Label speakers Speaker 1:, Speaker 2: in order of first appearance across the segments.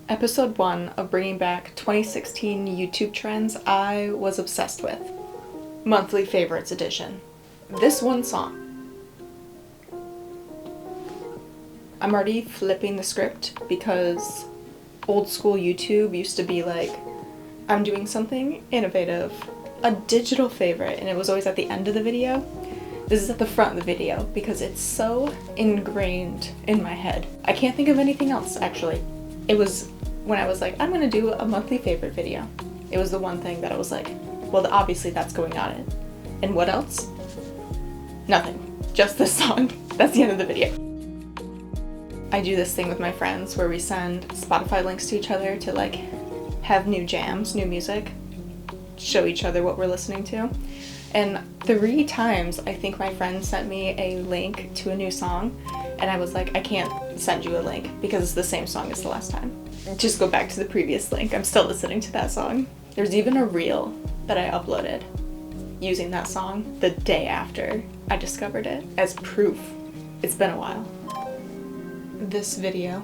Speaker 1: Episode 1 of bringing back 2016 YouTube trends I was obsessed with. Monthly Favorites edition. This one song. I'm already flipping the script because old school YouTube used to be like, I'm doing something innovative, a digital favorite, and it was always at the end of the video. This is at the front of the video because it's so ingrained in my head. I can't think of anything else, actually. It was when I was like, I'm gonna do a monthly favorite video. It was the one thing that I was like, well, obviously that's going on it. And what else? Nothing. Just this song. That's the end of the video. I do this thing with my friends where we send Spotify links to each other to like have new jams, new music, show each other what we're listening to. And 3 times I think my friend sent me a link to a new song, and I was like, I can't send you a link because it's the same song as the last time. Just go back to the previous link. I'm still listening to that song. There's even a reel that I uploaded using that song the day after I discovered it as proof. It's been a while. This video.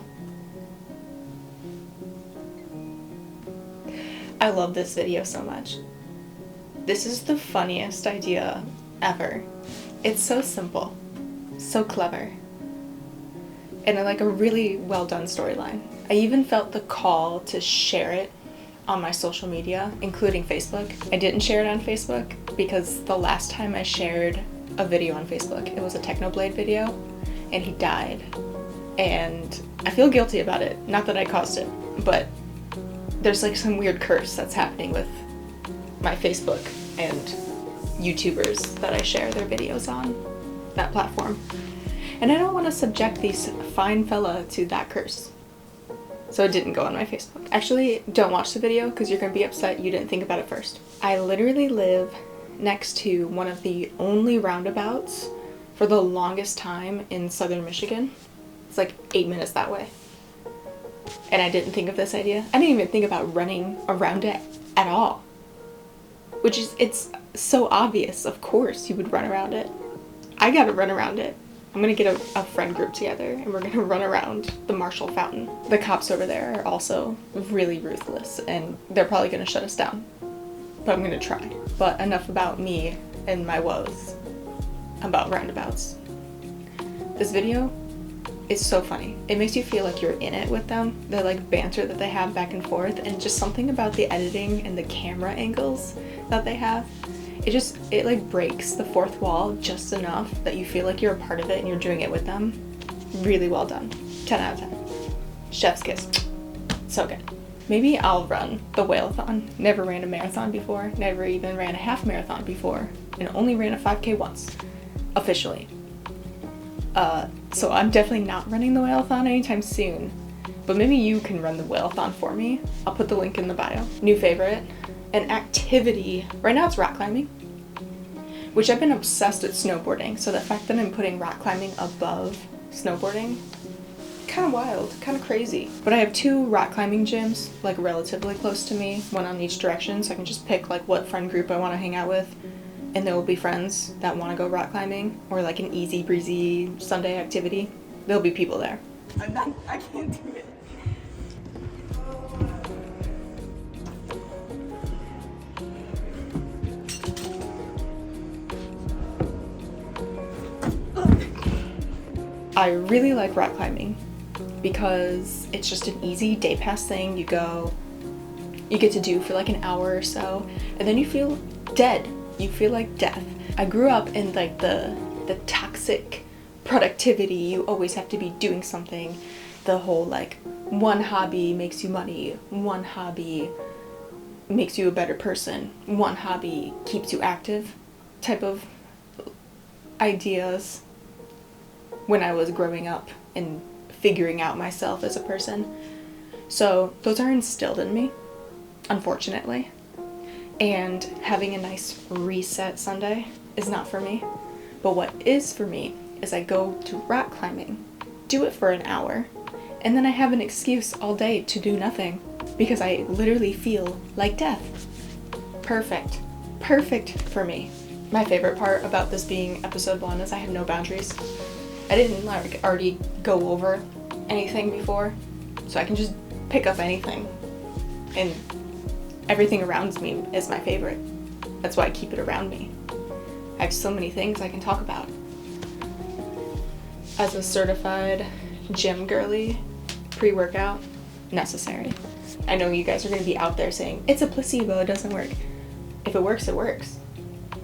Speaker 1: I love this video so much. This is the funniest idea ever. It's so simple, so clever, and like a really well done storyline. I even felt the call to share it on my social media, including Facebook. I didn't share it on Facebook because the last time I shared a video on Facebook, it was a Technoblade video, and he died. And I feel guilty about it. Not that I caused it, but there's like some weird curse that's happening with my Facebook and YouTubers that I share their videos on that platform. And I don't want to subject these fine fella to that curse. So it didn't go on my Facebook. Actually, don't watch the video because you're going to be upset you didn't think about it first. I literally live next to one of the only roundabouts for the longest time in southern Michigan. It's like 8 minutes that way. And I didn't think of this idea. I didn't even think about running around it at all. Which is, it's so obvious, of course you would run around it. I gotta run around it. I'm gonna get a friend group together and we're gonna run around the Marshall Fountain. The cops over there are also really ruthless and they're probably gonna shut us down. But I'm gonna try. But enough about me and my woes about roundabouts. This video is so funny. It makes you feel like you're in it with them. The like banter that they have back and forth, and just something about the editing and the camera angles that they have. It like breaks the fourth wall just enough that you feel like you're a part of it and you're doing it with them. Really well done. 10 out of 10. Chef's kiss. So good. Maybe I'll run the whale-a-thon. Never ran a marathon before, never even ran a half marathon before, and only ran a 5K once, officially. So I'm definitely not running the whale-a-thon anytime soon, but maybe you can run the whale-a-thon for me. I'll put the link in the bio. New favorite, an activity. Right now it's rock climbing, which I've been obsessed with snowboarding, so the fact that I'm putting rock climbing above snowboarding, kind of wild, kind of crazy. But I have 2 rock climbing gyms, like relatively close to me, one on each direction, so I can just pick like what friend group I want to hang out with. And there will be friends that want to go rock climbing or like an easy breezy Sunday activity. There'll be people there. I can't do it. I really like rock climbing because it's just an easy day pass thing. You get to do for like an hour or so, and then you feel dead. You feel like death. I grew up in like the toxic productivity, you always have to be doing something. The whole like one hobby makes you money, one hobby makes you a better person, one hobby keeps you active type of ideas when I was growing up and figuring out myself as a person. So those are instilled in me, unfortunately. And having a nice reset Sunday is not for me. But what is for me is I go to rock climbing, do it for an hour, and then I have an excuse all day to do nothing because I literally feel like death. Perfect. Perfect for me. My favorite part about this being episode 1 is I have no boundaries. I didn't like already go over anything before, so I can just pick up anything, and everything around me is my favorite. That's why I keep it around me. I have so many things I can talk about. As a certified gym girly, pre-workout, necessary. I know you guys are going to be out there saying, it's a placebo, it doesn't work. If it works, it works.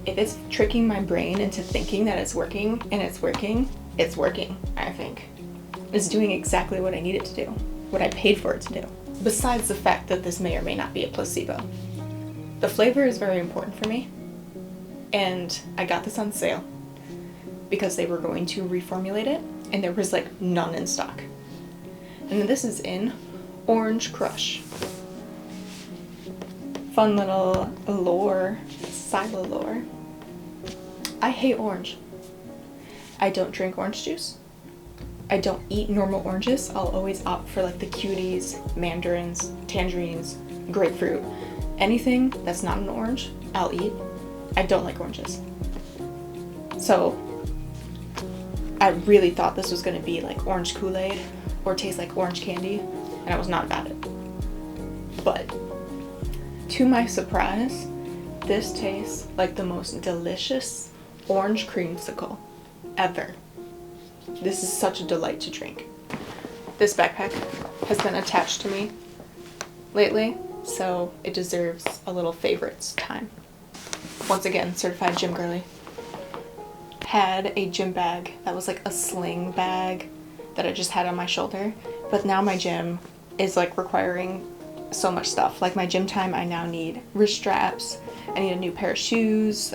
Speaker 1: If it's tricking my brain into thinking that it's working, and it's working, I think. It's doing exactly what I need it to do, what I paid for it to do. Besides the fact that this may or may not be a placebo. The flavor is very important for me, and I got this on sale because they were going to reformulate it, and there was like none in stock. And this is in Orange Crush. Fun little lore, silo lore. I hate orange. I don't drink orange juice. I don't eat normal oranges. I'll always opt for like the cuties, mandarins, tangerines, grapefruit. Anything that's not an orange, I'll eat. I don't like oranges. So I really thought this was gonna be like orange Kool-Aid or taste like orange candy, and I was not about it. But to my surprise, this tastes like the most delicious orange creamsicle ever. This is such a delight to drink. This backpack has been attached to me lately, so it deserves a little favorites time. Once again, certified gym girly. Had a gym bag that was like a sling bag that I just had on my shoulder, but now my gym is like requiring so much stuff. Like my gym time, I now need wrist straps. I need a new pair of shoes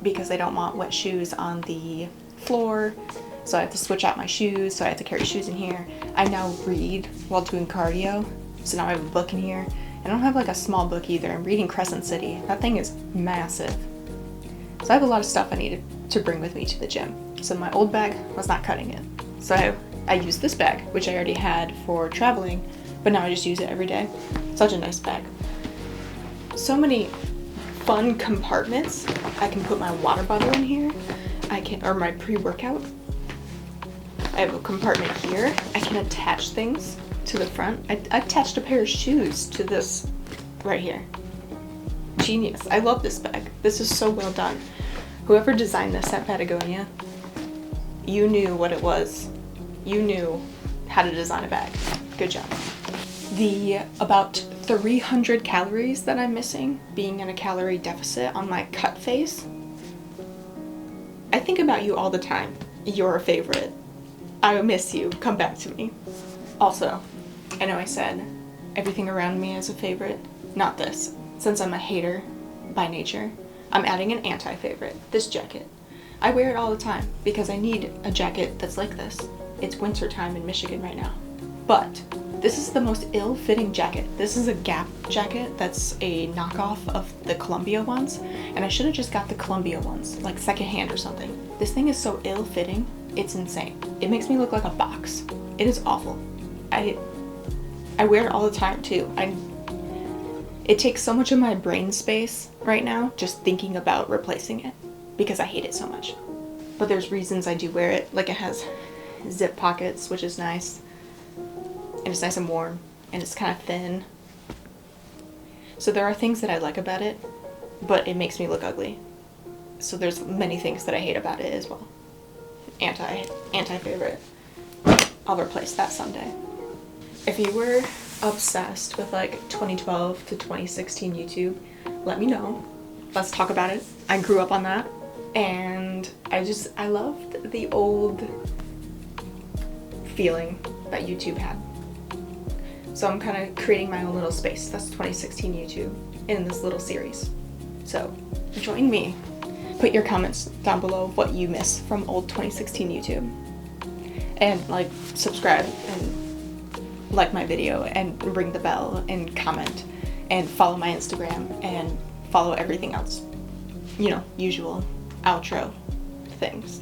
Speaker 1: because they don't want wet shoes on the floor. So I have to switch out my shoes, so I have to carry shoes in here. I now read while doing cardio, so now I have a book in here. I don't have like a small book either. I'm reading Crescent City. That thing is massive. So I have a lot of stuff I needed to bring with me to the gym. So my old bag was not cutting it. So I used this bag, which I already had for traveling, but now I just use it every day. Such a nice bag. So many fun compartments. I can put my water bottle in here. Or my pre-workout. I have a compartment here. I can attach things to the front. I attached a pair of shoes to this right here. Genius. I love this bag. This is so well done. Whoever designed this at Patagonia, you knew what it was. You knew how to design a bag. Good job. The about 300 calories that I'm missing, being in a calorie deficit on my cut face, I think about you all the time. You're a favorite. I miss you. Come back to me. Also, I know I said everything around me is a favorite. Not this. Since I'm a hater by nature, I'm adding an anti-favorite. This jacket. I wear it all the time because I need a jacket that's like this. It's winter time in Michigan right now. But this is the most ill-fitting jacket. This is a Gap jacket that's a knockoff of the Columbia ones, and I should have just got the Columbia ones, like secondhand or something. This thing is so ill-fitting, it's insane. It makes me look like a box. It is awful. I wear it all the time too. It takes so much of my brain space right now just thinking about replacing it because I hate it so much. But there's reasons I do wear it. Like it has zip pockets, which is nice. And it's nice and warm, and it's kind of thin. So there are things that I like about it, but it makes me look ugly. So there's many things that I hate about it as well. Anti-favorite. I'll replace that someday. If you were obsessed with like 2012 to 2016 YouTube, let me know. Let's talk about it. I grew up on that, and I loved the old feeling that YouTube had. So I'm kind of creating my own little space. That's 2016 YouTube in this little series. So join me. Put your comments down below what you miss from old 2016 YouTube. And like, subscribe and like my video and ring the bell and comment and follow my Instagram and follow everything else. You know, usual outro things.